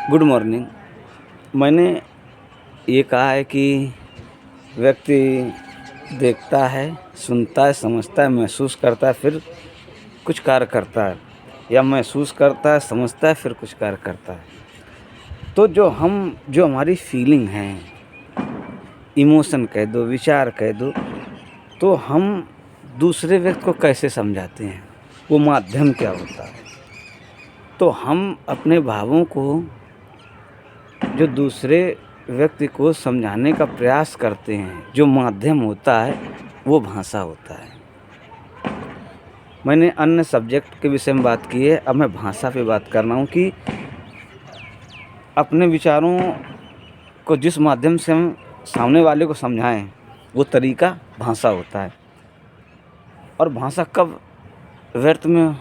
Good morning. मैंने ये कहा है कि व्यक्ति देखता है, सुनता है, समझता है, महसूस करता है, फिर कुछ कार्य करता है, या महसूस करता है, समझता है, फिर कुछ कार्य करता है। तो जो हमारी फीलिंग है, इमोशन कह दो, विचार कह दो, तो हम दूसरे व्यक्ति को कैसे समझाते हैं, वो माध्यम क्या होता है। तो हम अपने भावों को जो दूसरे व्यक्ति को समझाने का प्रयास करते हैं, जो माध्यम होता है, वो भाषा होता है। मैंने अन्य सब्जेक्ट के विषय में बात की है, अब मैं भाषा पे बात कर रहा हूँ कि अपने विचारों को जिस माध्यम से हम सामने वाले को समझाएं, वो तरीका भाषा होता है। और भाषा कब व्यर्थ में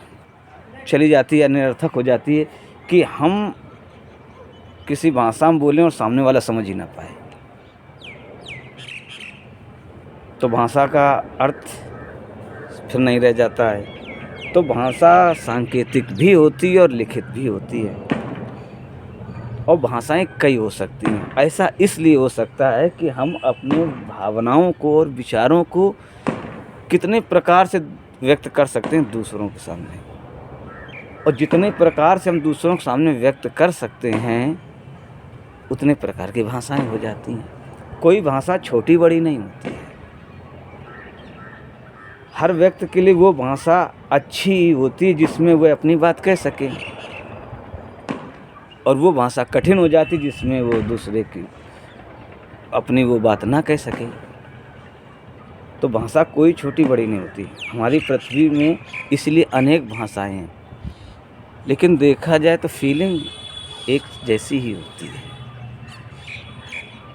चली जाती है या निरर्थक हो जाती है कि हम किसी भाषा में बोलें और सामने वाला समझ ही ना पाए, तो भाषा का अर्थ फिर नहीं रह जाता है। तो भाषा सांकेतिक भी होती है और लिखित भी होती है, और भाषाएं कई हो सकती हैं। ऐसा इसलिए हो सकता है कि हम अपने भावनाओं को और विचारों को कितने प्रकार से व्यक्त कर सकते हैं दूसरों के सामने, और जितने प्रकार से हम दूसरों के सामने व्यक्त कर सकते हैं, उतने प्रकार की भाषाएं हो जाती हैं। कोई भाषा छोटी बड़ी नहीं होती है। हर व्यक्ति के लिए वो भाषा अच्छी होती है जिसमें वह अपनी बात कह सके, और वो भाषा कठिन हो जाती जिसमें वो दूसरे की अपनी वो बात ना कह सके। तो भाषा कोई छोटी बड़ी नहीं होती। हमारी पृथ्वी में इसलिए अनेक भाषाएं हैं, लेकिन देखा जाए तो फीलिंग एक जैसी ही होती है।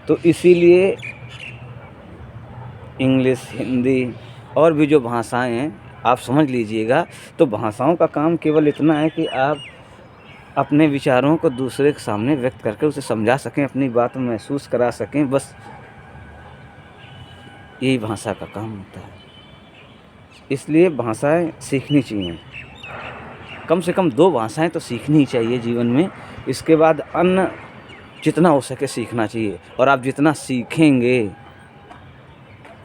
तो इसीलिए इंग्लिश, हिंदी और भी जो भाषाएं हैं, आप समझ लीजिएगा। तो भाषाओं का काम केवल इतना है कि आप अपने विचारों को दूसरे के सामने व्यक्त करके उसे समझा सकें, अपनी बात महसूस करा सकें, बस यही भाषा का काम होता है। इसलिए भाषाएं सीखनी चाहिए, कम से कम 2 भाषाएं तो सीखनी ही चाहिए जीवन में। इसके बाद अन्य जितना हो सके सीखना चाहिए, और आप जितना सीखेंगे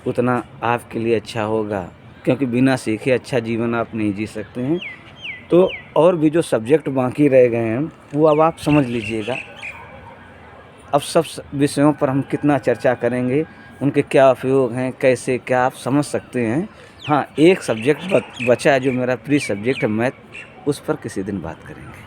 उतना आपके लिए अच्छा होगा, क्योंकि बिना सीखे अच्छा जीवन आप नहीं जी सकते हैं। तो और भी जो सब्जेक्ट बाकी रह गए हैं, वो अब आप समझ लीजिएगा। अब सब विषयों पर हम कितना चर्चा करेंगे, उनके क्या उपयोग हैं, कैसे क्या आप समझ सकते हैं। हाँ, एक सब्जेक्ट बचा है जो मेरा प्रिय सब्जेक्ट है, मैथ, उस पर किसी दिन बात करेंगे।